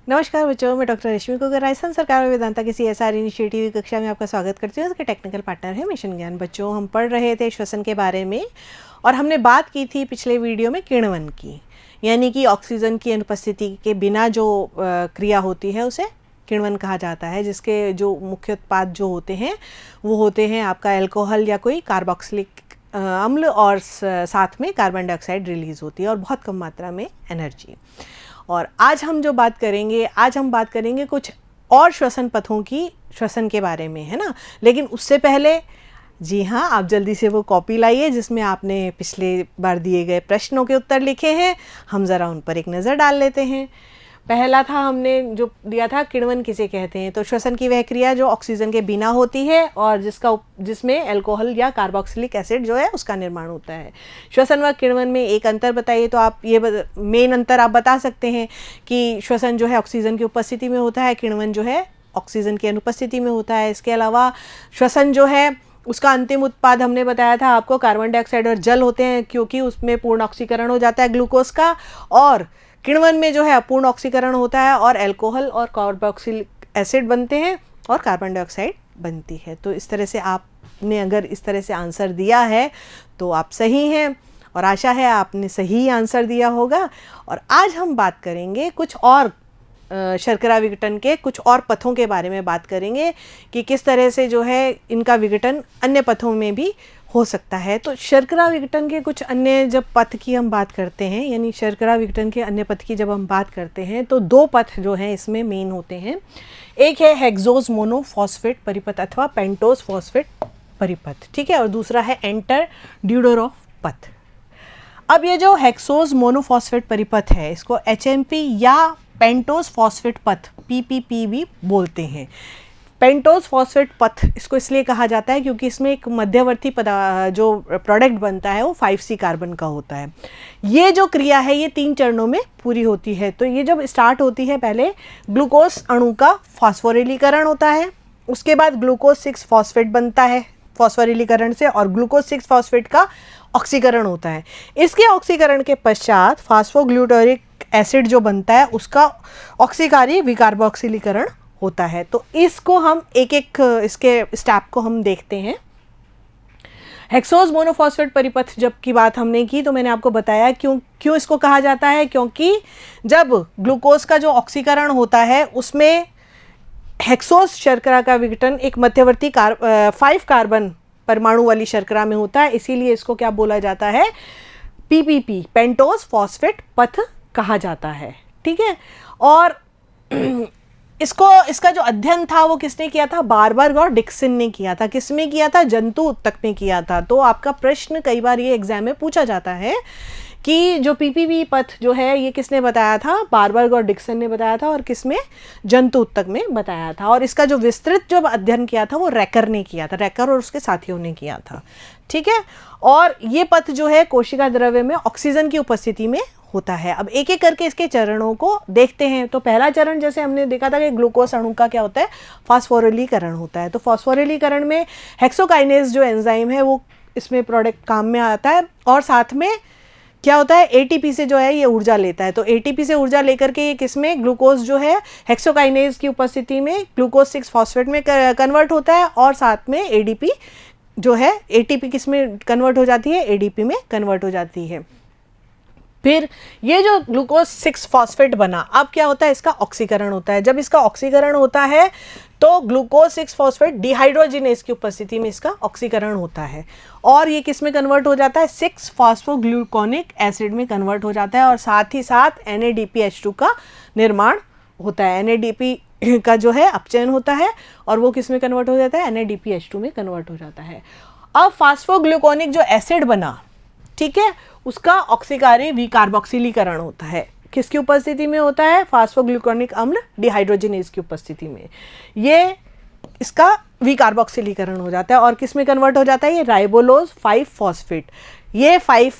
नमस्कार बच्चों, मैं डॉक्टर रश्मि कुगर राजस्थान सरकार वेदांता की CSR इनिशिएटिव की कक्षा में आपका स्वागत करती हूँ। इसके टेक्निकल पार्टनर है मिशन ज्ञान। बच्चों, हम पढ़ रहे थे श्वसन के बारे में और हमने बात की थी पिछले वीडियो में किण्वन की, यानी कि ऑक्सीजन की अनुपस्थिति के बिना जो क्रिया होती है उसे किण्वन कहा जाता है, जिसके जो मुख्य उत्पाद जो होते हैं वो होते हैं आपका अल्कोहल या कोई कार्बोक्सिलिक अम्ल और साथ में कार्बन डाइऑक्साइड रिलीज होती है और बहुत कम मात्रा में एनर्जी। और आज हम बात करेंगे कुछ और श्वसन पथों की, श्वसन के बारे में, है ना। लेकिन उससे पहले जी हाँ, आप जल्दी से वो कॉपी लाइए जिसमें आपने पिछले बार दिए गए प्रश्नों के उत्तर लिखे हैं। हम ज़रा उन पर एक नज़र डाल लेते हैं। पहला था, हमने जो दिया था, किण्वन किसे कहते हैं। तो श्वसन की वह क्रिया जो ऑक्सीजन के बिना होती है और जिसमें अल्कोहल या कार्बोक्सिलिक एसिड जो है उसका निर्माण होता है। श्वसन व किण्वन में एक अंतर बताइए। तो आप ये मेन अंतर आप बता सकते हैं कि श्वसन जो है ऑक्सीजन की उपस्थिति में होता है, किण्वन जो है ऑक्सीजन की अनुपस्थिति में होता है। इसके अलावा श्वसन जो है उसका अंतिम उत्पाद हमने बताया था आपको, कार्बन डाइऑक्साइड और जल होते हैं, क्योंकि उसमें पूर्ण ऑक्सीकरण हो जाता है ग्लूकोज का। और किण्वन में जो है अपूर्ण ऑक्सीकरण होता है और अल्कोहल और कार्बोक्सिलिक एसिड बनते हैं और कार्बन डाइऑक्साइड बनती है। तो इस तरह से आपने अगर इस तरह से आंसर दिया है तो आप सही हैं और आशा है आपने सही आंसर दिया होगा। और आज हम बात करेंगे कुछ और शर्करा विघटन के कुछ और पथों के बारे में बात करेंगे कि किस तरह से जो है इनका विघटन अन्य पथों में भी हो सकता है। तो शर्करा विघटन के कुछ अन्य जब पथ की हम बात करते हैं, यानी शर्करा विघटन के अन्य पथ की जब हम बात करते हैं तो दो पथ जो हैं इसमें मेन होते हैं। एक है हेक्सोज मोनोफॉस्फेट परिपथ अथवा पेंटोज फॉस्फेट परिपथ, ठीक है, और दूसरा है एंटर ड्यूडोरॉफ पथ। अब ये जो हेक्सोज मोनोफॉस्फेट परिपथ है इसको HMP या पेंटोज फॉस्फेट पथ PPP भी बोलते हैं। पेंटोज फॉस्फेट पथ इसको इसलिए कहा जाता है क्योंकि इसमें एक मध्यवर्ती जो प्रोडक्ट बनता है वो 5C कार्बन का होता है। ये जो क्रिया है ये 3 चरणों में पूरी होती है। तो ये जब स्टार्ट होती है, पहले ग्लूकोज अणु का फॉस्फोरिलीकरण होता है, उसके बाद ग्लूकोज 6 फॉस्फेट बनता है फॉस्फोरिलीकरण से, और ग्लूकोज 6 फॉस्फेट का ऑक्सीकरण होता है। इसके ऑक्सीकरण के पश्चात फास्फोग्लूटारिक एसिड जो बनता है उसका ऑक्सीकारी विकार्बोक्सिलीकरण होता है। तो इसको हम एक एक इसके स्टेप को हम देखते हैं। हेक्सोज मोनोफॉस्फेट परिपथ जब की बात हमने की तो मैंने आपको बताया क्यों इसको कहा जाता है, क्योंकि जब ग्लूकोज का जो ऑक्सीकरण होता है उसमें हेक्सोज शर्करा का विघटन एक मध्यवर्ती 5 कार्बन परमाणु वाली शर्करा में होता है, इसीलिए इसको क्या बोला जाता है, PPP पेंटोज फॉस्फेट पथ कहा जाता है, ठीक है। और इसका जो अध्ययन था वो किसने किया था, बारबर्ग और डिक्सन ने किया था। किसमें किया था, जंतु उत्तक में किया था। तो आपका प्रश्न कई बार ये एग्जाम में पूछा जाता है कि जो PPP पथ जो है ये किसने बताया था, बारबर्ग और डिक्सन ने बताया था, और किसमें, जंतु उत्तक में बताया था। और इसका जो विस्तृत जो अध्ययन किया था वो रैकर ने किया था, रैकर और उसके साथियों ने किया था, ठीक है। और ये पथ जो है कोशिका द्रव्य में ऑक्सीजन की उपस्थिति में होता है। अब एक एक करके इसके चरणों को देखते हैं। तो पहला चरण जैसे हमने देखा था कि ग्लूकोज अणु का क्या होता है, फास्फोरिलीकरण होता है। तो फास्फोरिलीकरण में हेक्सोकाइनेज जो एंजाइम है वो इसमें प्रोडक्ट काम में आता है, और साथ में क्या होता है, ATP से जो है ये ऊर्जा लेता है। तो ATP से ऊर्जा लेकर के ये किसमें, ग्लूकोज जो है हेक्सोकाइनेज की उपस्थिति में ग्लूकोज 6 फॉस्फेट में कन्वर्ट होता है, और साथ में ADP जो है, ATP किस में कन्वर्ट हो जाती है, ADP में कन्वर्ट हो जाती है। फिर ये जो ग्लूकोज 6 फॉस्फेट बना, अब क्या होता है, इसका ऑक्सीकरण होता है। जब इसका ऑक्सीकरण होता है तो ग्लूकोज 6 फॉस्फेट डिहाइड्रोजिनेज की उपस्थिति में इसका ऑक्सीकरण होता है, और ये किस में कन्वर्ट हो जाता है, 6 फॉस्फोग्लूकोनिक एसिड में कन्वर्ट हो जाता है, और साथ ही साथ NADPH2 का निर्माण होता है। NADP का जो है अपचयन होता है और वो किस में कन्वर्ट हो जाता है, NADPH2 में कन्वर्ट हो जाता है। अब फास्फोग्लूकोनिक जो एसिड बना, ठीक है, उसका ऑक्सीकारी विकार्बोक्सिलीकरण होता है। किसकी उपस्थिति में होता है, फास्फोग्लूकोनिक अम्ल डिहाइड्रोजिनेज की उपस्थिति में। ये इसका विकार्बोक्सिलीकरण हो जाता है और किस में कन्वर्ट हो जाता है, ये राइबोलोज 5 फॉस्फेट, ये 5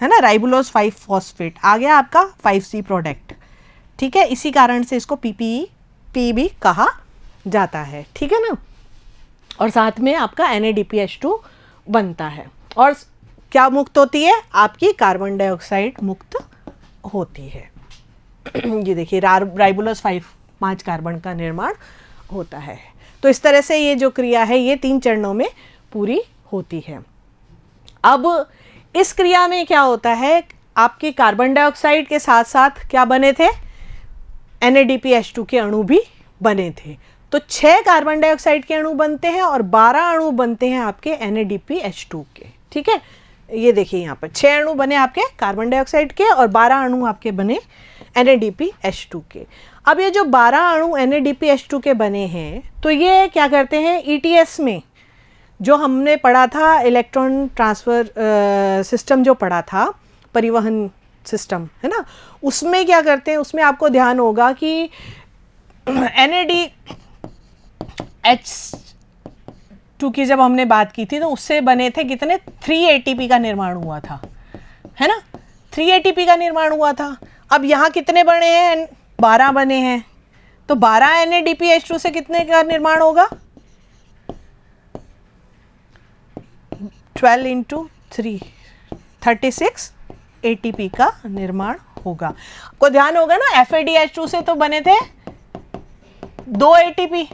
है ना, राइबोलोज 5 फॉस्फेट आ गया आपका 5C प्रोडक्ट, ठीक है। इसी कारण से इसको PPP भी कहा जाता है, ठीक है ना। और साथ में आपका NADPH2 बनता है, और क्या मुक्त होती है, आपकी कार्बन डाइऑक्साइड मुक्त होती है। ये देखिए राइबोलोज 5 कार्बन का निर्माण होता है। तो इस तरह से ये जो क्रिया है ये 3 चरणों में पूरी होती है। अब इस क्रिया में क्या होता है, आपके कार्बन डाइऑक्साइड के साथ साथ क्या बने थे, NADPH2 के अणु भी बने थे। तो 6 कार्बन डाइऑक्साइड के अणु बनते हैं और 12 अणु बनते हैं आपके NADPH2 के। ठीक है, ये देखिए यहाँ पर 6 अणु बने आपके कार्बन डाइऑक्साइड के और 12 अणु आपके बने NADPH2 के। अब ये जो 12 अणु NADPH2 के बने हैं तो ये क्या करते हैं, ETS में जो हमने पढ़ा था, इलेक्ट्रॉन ट्रांसफ़र सिस्टम जो पढ़ा था, परिवहन सिस्टम है ना, उसमें क्या करते हैं, उसमें आपको ध्यान होगा कि NADH2 की जब हमने बात की थी तो उससे बने थे कितने, 3 ATP का निर्माण हुआ था, है ना, 3 ATP का निर्माण हुआ था। अब यहाँ कितने बने हैं, 12 बने हैं, तो 12 NADPH2 से कितने का निर्माण होगा, 12 × 3 36 ATP का निर्माण होगा। आपको ध्यान होगा ना, FADH2 से तो बने थे 2 ATP,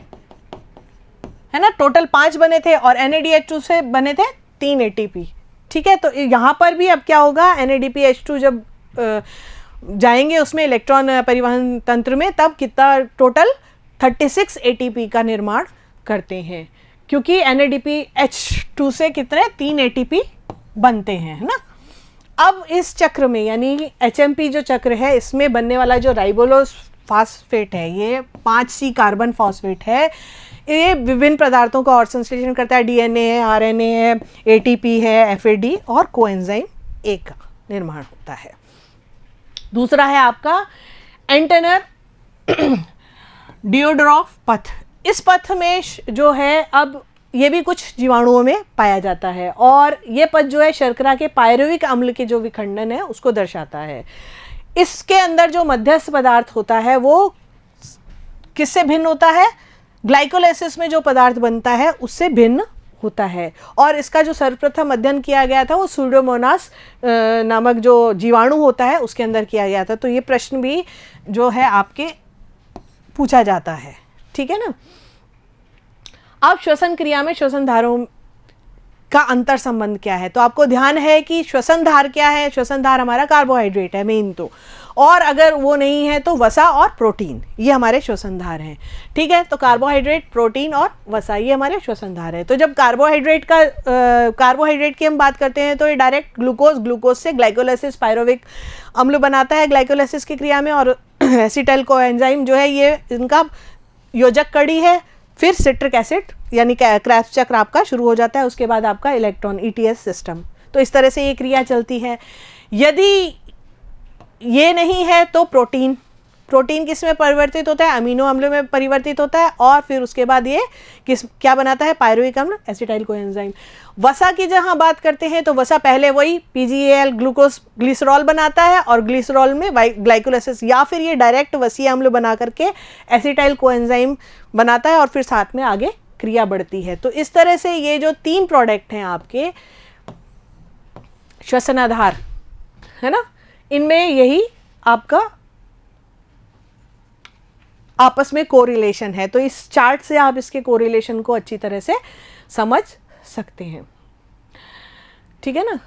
है ना, टोटल 5 बने थे, और NADH2 से बने थे 3 ATP। ठीक है, तो यहाँ पर भी अब क्या होगा, NADPH2 जब जाएंगे उसमें इलेक्ट्रॉन परिवहन तंत्र में, तब कितना टोटल 36 ATP का निर्माण करते हैं, क्योंकि NADPH2 से कितने 3 ATP बनते हैं, है ना। अब इस चक्र में यानी HMP जो चक्र है, इसमें बनने वाला जो राइबोलोज फास्फेट है, ये 5C कार्बन फॉस्फेट है, ये विभिन्न पदार्थों का और संश्लेषण करता है, DNA है, RNA है, ATP है, FAD और कोएंजाइम A का निर्माण होता है। दूसरा है आपका एंटेनर डिओडोरोफ पथ। इस पथ में जो है, अब ये भी कुछ जीवाणुओं में पाया जाता है, और ये पथ जो है शर्करा के पायरुविक अम्ल के जो विखंडन है उसको दर्शाता है। इसके अंदर जो मध्यस्थ पदार्थ होता है वो किससे भिन्न होता है, ग्लाइकोलाइसिस में जो पदार्थ बनता है उससे भिन्न होता है। और इसका जो सर्वप्रथम अध्ययन किया गया था वो सूडोमोनास नामक जो जीवाणु होता है उसके अंदर किया गया था। तो ये प्रश्न भी जो है आपके पूछा जाता है, ठीक है ना। अब श्वसन क्रिया में श्वसन धारों का अंतर संबंध क्या है, तो आपको ध्यान है कि श्वसन धार क्या है, श्वसन धार हमारा कार्बोहाइड्रेट है मेन तो, और अगर वो नहीं है तो वसा और प्रोटीन, ये हमारे श्वसन धार हैं। ठीक है, तो कार्बोहाइड्रेट, प्रोटीन और वसा, ये हमारे श्वसन धार है। तो जब कार्बोहाइड्रेट की हम बात करते हैं तो ये डायरेक्ट ग्लूकोज से ग्लाइकोलाइसिस पायरुविक अम्ल बनाता है ग्लाइकोलाइसिस की क्रिया में, और एसिटाइल कोएंजाइम जो है ये इनका योजक कड़ी है। फिर सिट्रिक एसिड यानी क्रेब्स चक्र आपका शुरू हो जाता है, उसके बाद आपका इलेक्ट्रॉन ETS सिस्टम। तो इस तरह से ये क्रिया चलती है। यदि ये नहीं है तो प्रोटीन किस में परिवर्तित होता है, अमीनो अम्ल में परिवर्तित होता है, और फिर उसके बाद ये क्या बनाता है, पायरुविक अम्ल, एसिटाइल कोएंजाइम। वसा की जहाँ बात करते हैं तो वसा पहले वही PGAL ग्लिसरॉल बनाता है, और ग्लिसरॉल में ग्लाइकोलाइसिस, या फिर ये डायरेक्ट वसीय अम्ल बना करके एसिटाइल कोएंजाइम बनाता है, और फिर साथ में आगे क्रिया बढ़ती है। तो इस तरह से ये जो 3 प्रोडक्ट हैं आपके श्वसनाधार, है ना, इनमें यही आपका आपस में कोरिलेशन है। तो इस चार्ट से आप इसके कोरिलेशन को अच्छी तरह से समझ सकते हैं, ठीक है ना।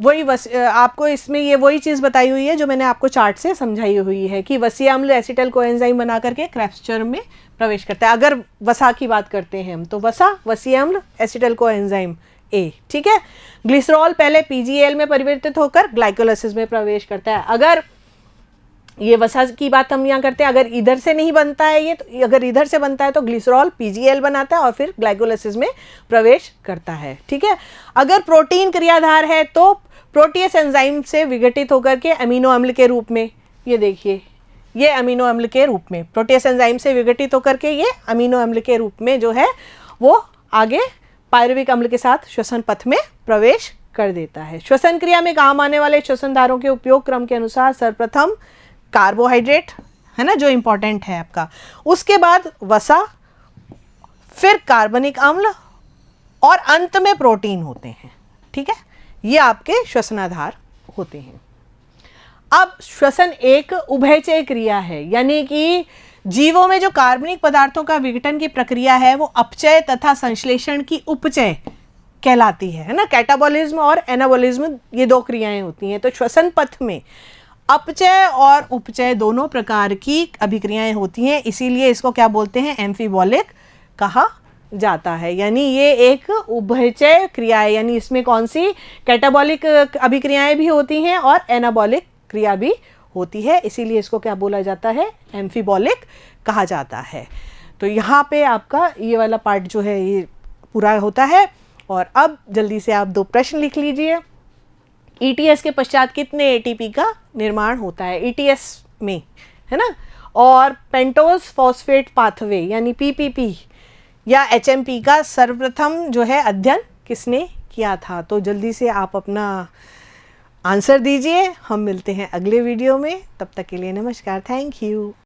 वही आपको इसमें ये वही चीज़ बताई हुई है जो मैंने आपको चार्ट से समझाई हुई है कि वसीय अम्ल एसिटाइल कोएंजाइम बना करके क्रेब्स चक्र में प्रवेश करता है। अगर वसा की बात करते हैं हम तो वसा, वसीय अम्ल, एसिटाइल कोएंजाइम A, ठीक है। ग्लिसरॉल पहले PGAL में परिवर्तित होकर ग्लाइकोलाइसिस में प्रवेश करता है। अगर ये वसा की बात हम यहाँ करते हैं, अगर इधर से नहीं बनता है ये, तो अगर इधर से बनता है तो ग्लिसरॉल PGAL बनाता है और फिर ग्लाइकोलाइसिस में प्रवेश करता है, ठीक है। अगर प्रोटीन क्रियाधार है तो प्रोटीएस एंजाइम से विघटित होकर के अमीनो अम्ल के रूप में, ये देखिए, ये अमीनो अम्ल के रूप में प्रोटीएस एंजाइम से विघटित होकर के ये अमीनो अम्ल के रूप में जो है वो आगे पायरुविक अम्ल के साथ श्वसन पथ में प्रवेश कर देता है। श्वसन क्रिया में काम आने वाले श्वसन धारों के उपयोग क्रम के अनुसार सर्वप्रथम कार्बोहाइड्रेट, है ना, जो इंपॉर्टेंट है आपका, उसके बाद वसा, फिर कार्बनिक अम्ल, और अंत में प्रोटीन होते हैं, ठीक है। ये आपके श्वसनाधार होते हैं। अब श्वसन एक उभयचय क्रिया है, यानी कि जीवों में जो कार्बनिक पदार्थों का विघटन की प्रक्रिया है वो अपचय तथा संश्लेषण की उपचय कहलाती है ना। कैटाबॉलिज्म और एनाबॉलिज्म ये दो क्रियाएं होती हैं। तो श्वसन पथ में अपचय और उपचय दोनों प्रकार की अभिक्रियाएं होती हैं, इसीलिए इसको क्या बोलते हैं, एम्फीबॉलिक कहा जाता है। यानी ये एक उभयचय क्रिया है, यानी इसमें कौन सी कैटाबॉलिक अभिक्रियाएं भी होती हैं और एनाबॉलिक क्रिया भी होती है, इसीलिए इसको क्या बोला जाता है, एम्फीबॉलिक कहा जाता है। तो यहाँ पे आपका ये वाला पार्ट जो है ये पूरा होता है। और अब जल्दी से आप 2 प्रश्न लिख लीजिए। ईटीएस के पश्चात कितने एटीपी का निर्माण होता है ईटीएस में, है ना। और पेंटोज फॉस्फेट पाथवे यानी पीपीपी या एचएमपी का सर्वप्रथम जो है अध्ययन किसने किया था। तो जल्दी से आप अपना आंसर दीजिए। हम मिलते हैं अगले वीडियो में, तब तक के लिए नमस्कार, थैंक यू।